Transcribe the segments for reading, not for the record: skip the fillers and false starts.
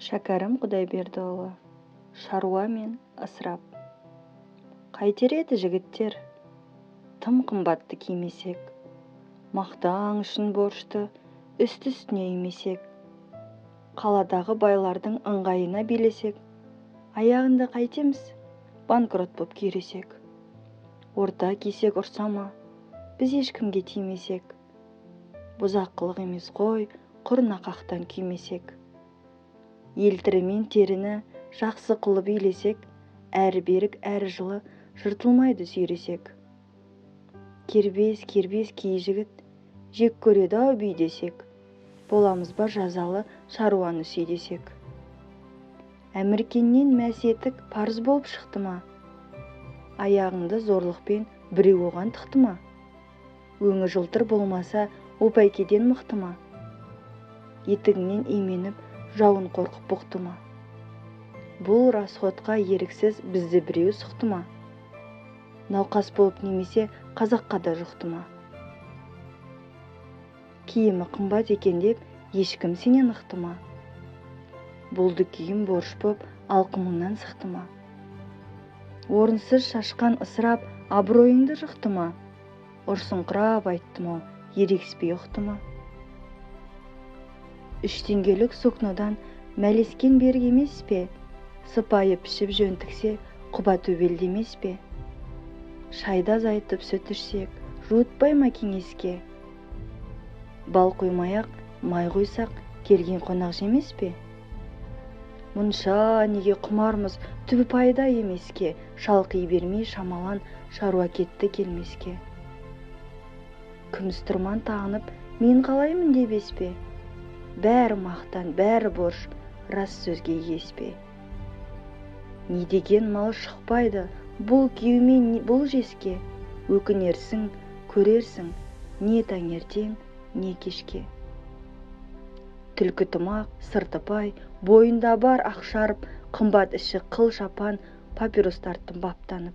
Шәкәрім Құдайбердіұлы, шаруа мен ысырап. Қайтер еді жігіттер, тым қымбатты кимесек, мақтаң үшін борышты үсті-үстіне үймесек, қаладағы байлардың ыңғайына билесек, аяғында қайтеміз, банкрот боп күйресек. Орта кисек ұрса ма, біз ешкімге тимесек, бұзақылық емес қой, құр нақақтан күймесек. Елтірі мен теріні жақсы қылып үйлесек, әрі берік әрі жылы жыртылмайды сүйресек. Кербез кей жігіт, жек көреді-ау бүй десек, боламыз ба жазалы шаруаны сүйдесек. Әміркеннен мәсетік парыз болып шықты ма? Аяғыңды зорлықпен біреу оған тықты ма? Өңі жылтыр болмаса, опайкеден мықты ма? Етігіңнен именіп, жауын қорқып бұқты ма? Бұл расходқа еріксіз бізді біреу сұқты ма? Науқас болып немесе қазаққа да жұқты ма? Киімі қымбат екен деп ешкім сенен ықты ма? Болды киім борыш боп алқымыңнан сықты ма? Орынсыз шашқан ысырап абыройыңды жықты ма? Ұрсыңқырап айттым-ау, ерегіспей ұқты ма? 3 теңгелік сукнодан мәлескен берік емес пе? Сыпайы пішіп жөн тіксе, құба төбелді емес пе? Шайды азайтып сүт ішсек, жуытпай ма кеңеске? Бал қоймай-ақ, май қойсақ, келген қонақ жемес пе? Мұнша неге құмармыз, түбі пайда емеске, шалқи бермей шамалан шаруа кетті келмеске. Күміс тұрман тағынып, мен қалаймын дебес пе? Бәрі мақтан, бәрі борыш, рас сөзге еспе. Не деген мал шықпайды, бұл күйеумен бұл жеске, өкінерсің, көрерсің, не таңертең, не кешке. Түлкі тымақ, сырты пай, бойында бар ақшарып, қымбат іші қыл шапан, папирос тарттым баптанып.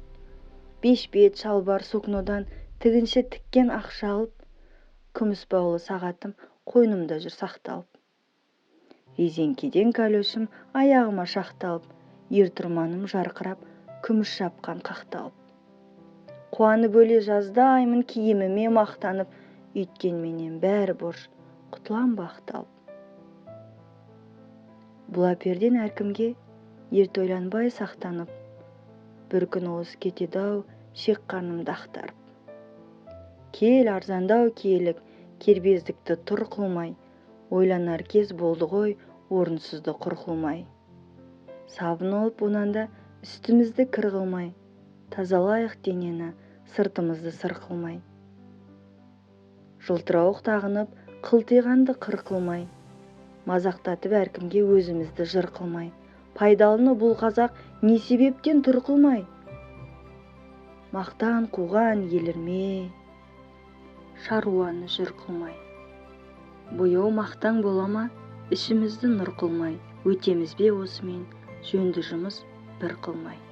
5 бет шалбар сукнодан тігінші тіккен ақша алып, күміс баулы сағатым қойнымда жүр сақталып. Резеңкеден кәлөшім аяғыма шақталып, ертұрманым жарқырап, күміс шапқан қақталып. Қуаны бөле жаздаймын киіміме мақтанып, үйткенменен бәрі борыш, құтылам бақталып. Бұл әперден әркімге ерте ойланбай сақтанып, бір күн уыз кетеді-ау, шек қарнымды ақтарып. Кел арзандау киелік, кербездікті тұр қылмай, ойланар кез болды ғой, орынсызды құр қылмай. Сабын алып онанда үстімізді кір қылмай, тазалайық денені, сыртымызды сыр қылмай. Жылтырауық тағынып, қылтиғанды қыр қылмай, мазақтатып әркімге өзімізді жыр қылмай. Пайдалыны бұл қазақ не себептен тұр қылмай? Мақтан қуған елірме, шаруаны жүр қылмай. Бояу мақтаң бола ма, ішімізді нұр қылмай, өтеміз бе осымен, жөнді жұмыс бір қылмай.